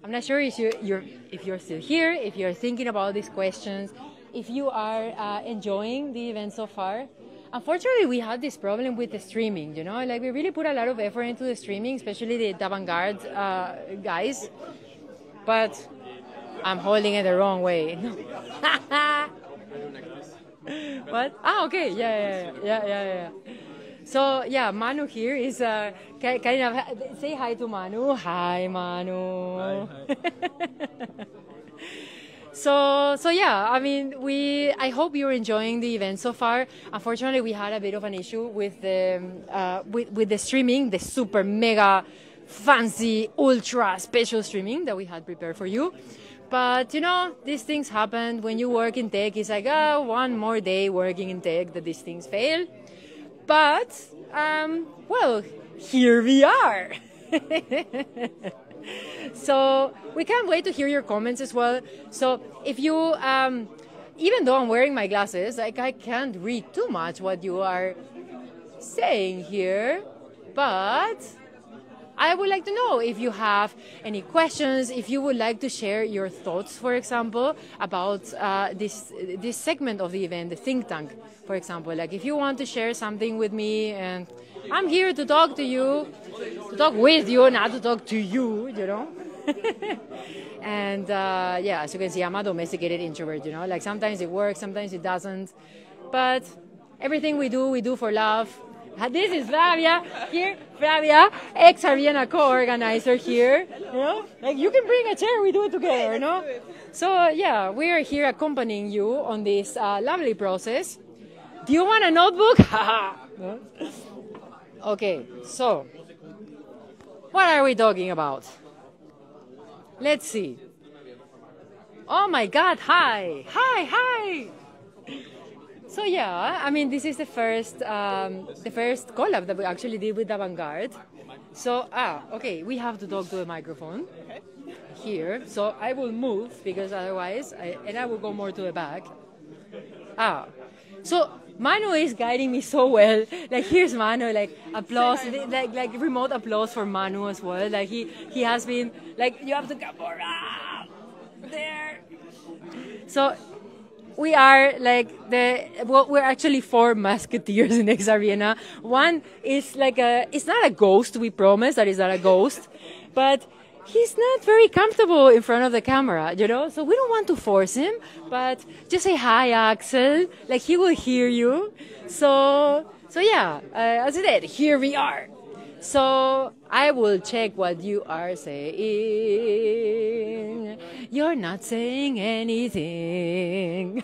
I'm not sure if you're still here, if you're thinking about these questions, if you are enjoying the event so far. Unfortunately, we had this problem with the streaming, you know, like we really put a lot of effort into the streaming, especially the avant-garde guys, but I'm holding it the wrong way. What? Ah, okay, yeah. So yeah, Manu here is kind of say hi to Manu. Hi, Manu. Hi. So yeah, I mean, I hope you're enjoying the event so far. Unfortunately, we had a bit of an issue with the streaming, the super mega fancy ultra special streaming that we had prepared for you. But you know, these things happen when you work in tech. It's like, oh, one more day working in tech that these things fail. But well, here we are. So we can't wait to hear your comments as well. So if you, even though I'm wearing my glasses, like I can't read too much what you are saying here, but I would like to know if you have any questions, if you would like to share your thoughts, for example, about this segment of the event, the think tank, for example. Like if you want to share something with me, and I'm here to talk to you, to talk with you, not to talk to you, you know. And yeah, as you can see, I'm a domesticated introvert, you know. Like sometimes it works, sometimes it doesn't. But everything we do for love. This is Flavia here. Flavia, XRVienna co-organizer here. You know, like you can bring a chair, we do it together, you know. So yeah, we are here accompanying you on this lovely process. Do you want a notebook? No? Okay, so what are we talking about? Let's see. Oh my God! Hi! So yeah, I mean, this is the first collab that we actually did with Avant-Garde. So okay, we have to talk to the microphone here. So I will move because otherwise, I will go more to the back. So Manu is guiding me so well. Like here's Manu, like applause, like remote applause for Manu as well. Like he has been like, you have to come more there. So we are like we're actually 4 musketeers in XRVienna. One is like it's not a ghost, we promise that it's not a ghost, but he's not very comfortable in front of the camera, you know? So we don't want to force him, but just say hi, Axel. Like he will hear you. So yeah, as I said, here we are. So I will check what you are saying. You're not saying anything.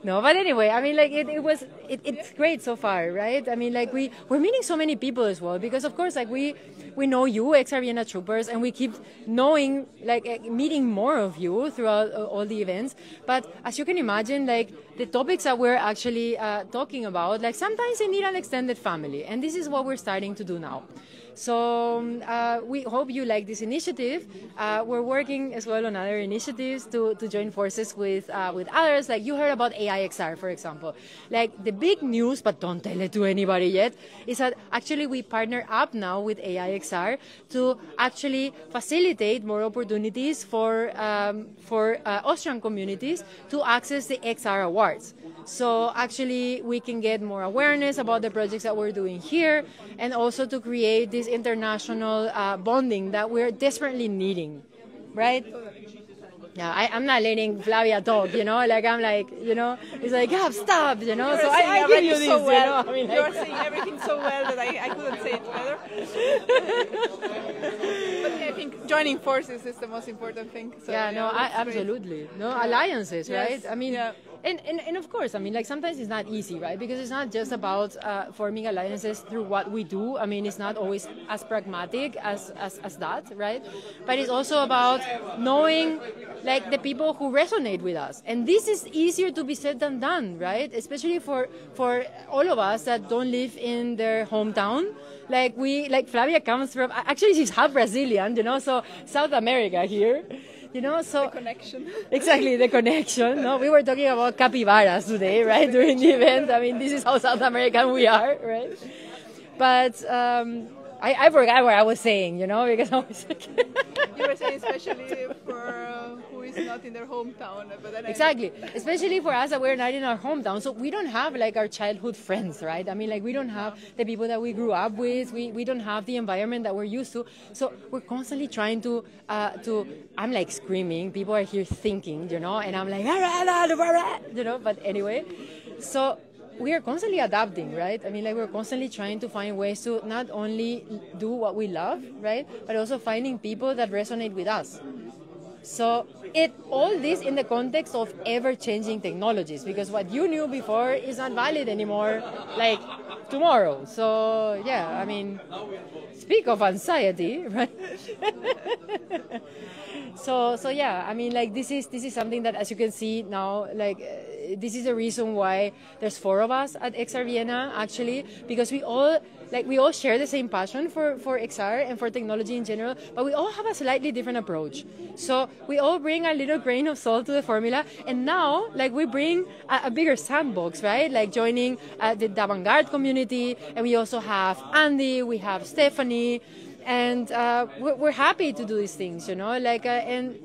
No, but anyway, I mean, like it's great so far, right? I mean, like we're meeting so many people as well, because of course, like we know you, XRVienna troopers, and we keep knowing, like meeting more of you throughout all the events. But as you can imagine, like the topics that we're actually talking about, like sometimes they need an extended family, and this is what we're starting to do now. So we hope you like this initiative. We're working as well on other initiatives to join forces with others. Like you heard about AIXR, for example. Like the big news, but don't tell it to anybody yet, is that actually we partner up now with AIXR to actually facilitate more opportunities for Austrian communities to access the XR Awards. So actually we can get more awareness about the projects that we're doing here, and also to create this international bonding that we're desperately needing, right? Yeah, I'm not letting Flavia talk, you know, like I'm like, you know, it's like, Gab, stop, you know, so I give you this, so well. You know, I mean, like, you're saying everything so well that I couldn't say it better. But I think joining forces is the most important thing. So, yeah, no, absolutely. No, alliances, yes. Right? I mean, yeah. And of course, I mean, like sometimes it's not easy, right? Because it's not just about forming alliances through what we do. I mean, it's not always as pragmatic as that, right? But it's also about knowing like the people who resonate with us. And this is easier to be said than done, right? Especially for all of us that don't live in their hometown. Like Flavia comes from, actually she's half Brazilian, you know, so South America here. You know, so the connection. Exactly, the connection. No, we were talking about capybaras today, right? During the event. I mean, this is how South American we are, right? But I forgot what I was saying, you know, because I was You were saying especially for who is not in their hometown. But then exactly, especially for us that we're not in our hometown, so we don't have like our childhood friends, right? I mean, like we don't have the people that we grew up with. We don't have the environment that we're used to. So we're constantly trying to. I'm like screaming. People are here thinking, you know, and I'm like, you know. But anyway, so we are constantly adapting, right? I mean, like we're constantly trying to find ways to not only do what we love, right, but also finding people that resonate with us. So all this in the context of ever-changing technologies, because what you knew before is not valid anymore, like tomorrow. So yeah, I mean, speak of anxiety, right? So yeah, I mean, like this is something that, as you can see now, like this is the reason why there's 4 of us at XRVienna actually, because we all share the same passion for XR and for technology in general, but we all have a slightly different approach. So we all bring a little grain of salt to the formula, and now like we bring a bigger sandbox, right? Like joining the avant-garde community, and we also have Andy, we have Stephanie, and we're happy to do these things, you know, like and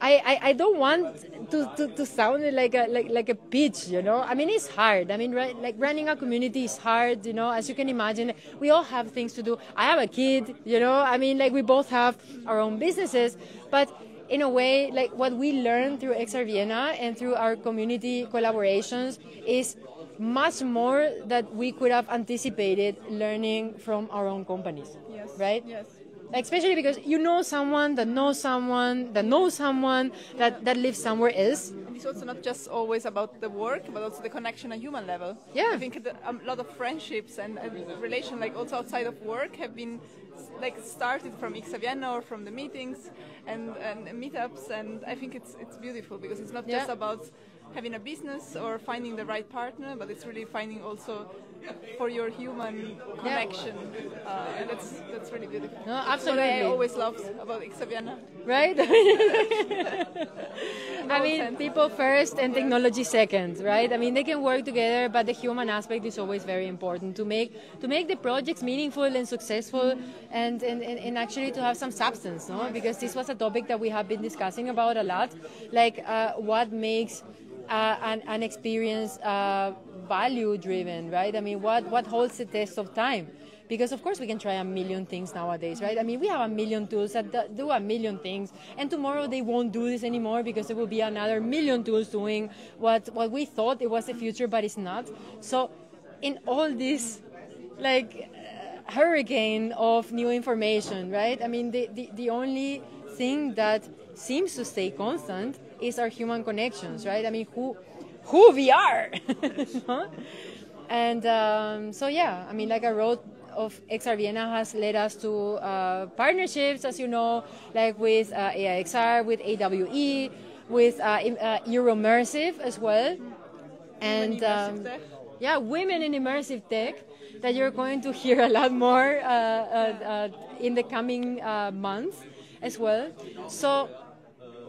I don't want to sound like a pitch, you know. I mean, it's hard. I mean, right, like running a community is hard, you know. As you can imagine, we all have things to do. I have a kid, you know. I mean, like we both have our own businesses, but in a way, like what we learned through XRVienna and through our community collaborations is much more that we could have anticipated learning from our own companies, yes, right? Yes. Especially because you know someone that knows someone that knows someone that lives somewhere else. And it's also not just always about the work, but also the connection on human level. Yeah. I think a lot of friendships and relations, like also outside of work, have been like started from XRVienna or from the meetings and meetups, and I think it's beautiful because it's not just about having a business or finding the right partner, but it's really finding also for your human connection, and that's really beautiful. No, absolutely. What I always loved about XRVienna. Right? I mean, people first and technology second, right? I mean, they can work together, but the human aspect is always very important to make the projects meaningful and successful, and actually to have some substance, no? Because this was a topic that we have been discussing about a lot, like what makes an experience value driven, right? I mean, what holds the test of time? Because of course we can try a million things nowadays, right? I mean, we have a million tools that do a million things, and tomorrow they won't do this anymore because there will be another million tools doing what we thought it was the future, but it's not. So in all this like hurricane of new information, right? I mean, the only thing that seems to stay constant is our human connections, right? I mean, who we are. No? And so yeah, I mean, like a road of XRVienna has led us to partnerships, as you know, like with AIXR, with AWE, with Euromersive as well, and yeah, women in immersive tech, that you're going to hear a lot more in the coming months as well. So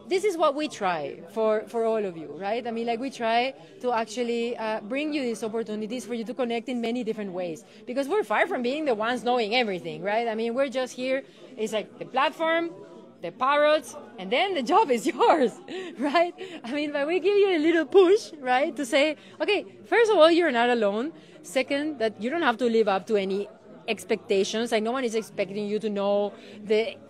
this is what we try for all of you, right? I mean, like we try to actually bring you these opportunities for you to connect in many different ways, because we're far from being the ones knowing everything, right? I mean, we're just here. It's like the platform, the parrots, and then the job is yours, right? I mean, but we give you a little push, right, to say, okay, first of all, you're not alone. Second, that you don't have to live up to any expectations. Like no one is expecting you to know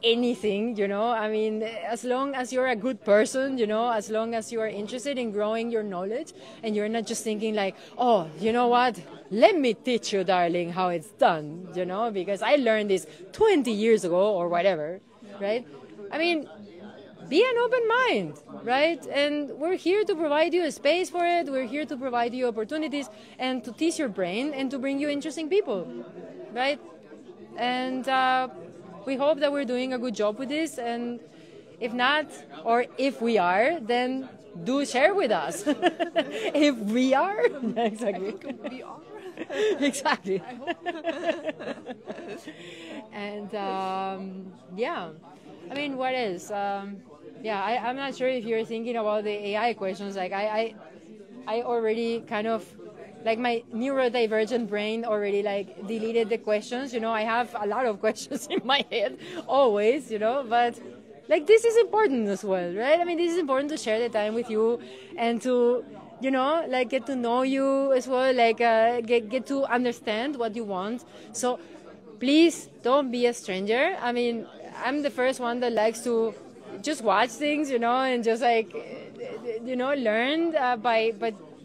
anything, you know. I mean, as long as you're a good person, you know, as long as you are interested in growing your knowledge, and you're not just thinking like, oh, you know what, let me teach you, darling, how it's done, you know, because I learned this 20 years ago or whatever, right? I mean, be an open mind, right? And we're here to provide you a space for it. We're here to provide you opportunities and to tease your brain and to bring you interesting people, right? And we hope that we're doing a good job with this. And if not, or if we are, then do share with us. If we are, exactly. I think we are. Exactly. I hope. And yeah, I mean, what else? Yeah, I'm not sure if you're thinking about the AI questions. Like I already kind of like my neurodivergent brain already like deleted the questions. You know, I have a lot of questions in my head always, you know, but like this is important as well, right? I mean, this is important to share the time with you and to, you know, like get to know you as well, like get to understand what you want. So please don't be a stranger. I mean, I'm the first one that likes to just watch things, you know, and just like, you know, learn by,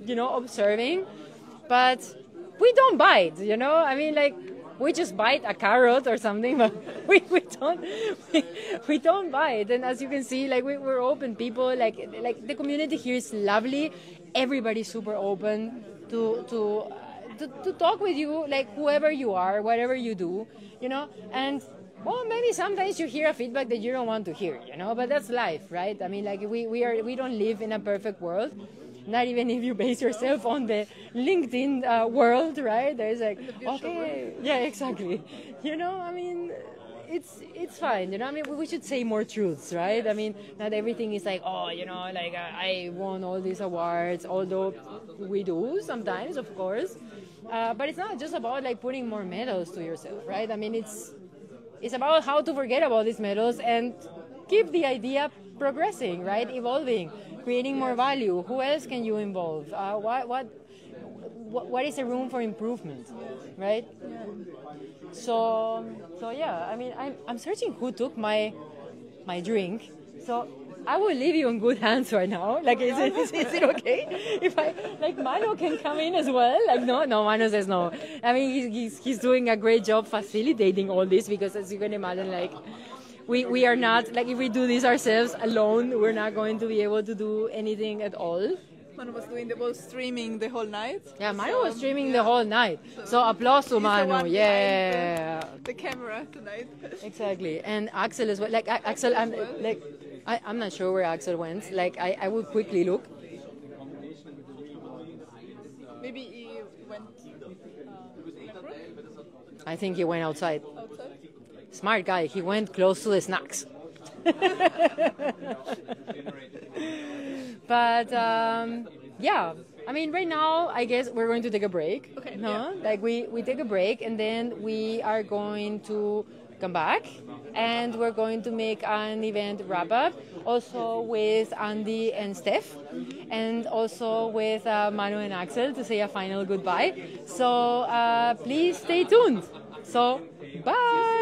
you know, observing. But we don't bite, you know. I mean, like we just bite a carrot or something, but we don't bite. And as you can see, like we're open people. Like the community here is lovely. Everybody's super open to talk with you, like whoever you are, whatever you do, you know. And well, maybe sometimes you hear a feedback that you don't want to hear, you know. But that's life, right? I mean, like we don't live in a perfect world. Not even if you base yourself on the LinkedIn world, right? There's like, okay, yeah, exactly. You know, I mean, it's fine. You know, I mean, we should say more truths, right? I mean, not everything is like, oh, you know, like I won all these awards, although we do sometimes, of course. But it's not just about like putting more medals to yourself, right? I mean, it's about how to forget about these medals and keep the idea progressing, right? Evolving, creating more value. Who else can you involve? What is the room for improvement, right? So yeah. I mean, I'm searching who took my drink. So I will leave you in good hands right now. Like, is it okay if I like Mano can come in as well? Like, no, Mano says no. I mean, he's doing a great job facilitating all this because, as you can imagine, like. We are not, like if we do this ourselves alone, we're not going to be able to do anything at all. Manu was doing the whole streaming the whole night. Yeah, Manu was streaming the whole night. So applause to Manu, yeah. The camera tonight. Exactly, and Axel as well. Like Axel, I'm not sure where Axel went. Like I would quickly look. Maybe he went. I think he went outside. Smart guy, he went close to the snacks. But yeah, I mean, right now, I guess we're going to take a break. Okay. No, yeah. like we take a break and then we are going to come back and we're going to make an event wrap up, also with Andy and Steph, and also with Manu and Axel to say a final goodbye. So please stay tuned. So bye.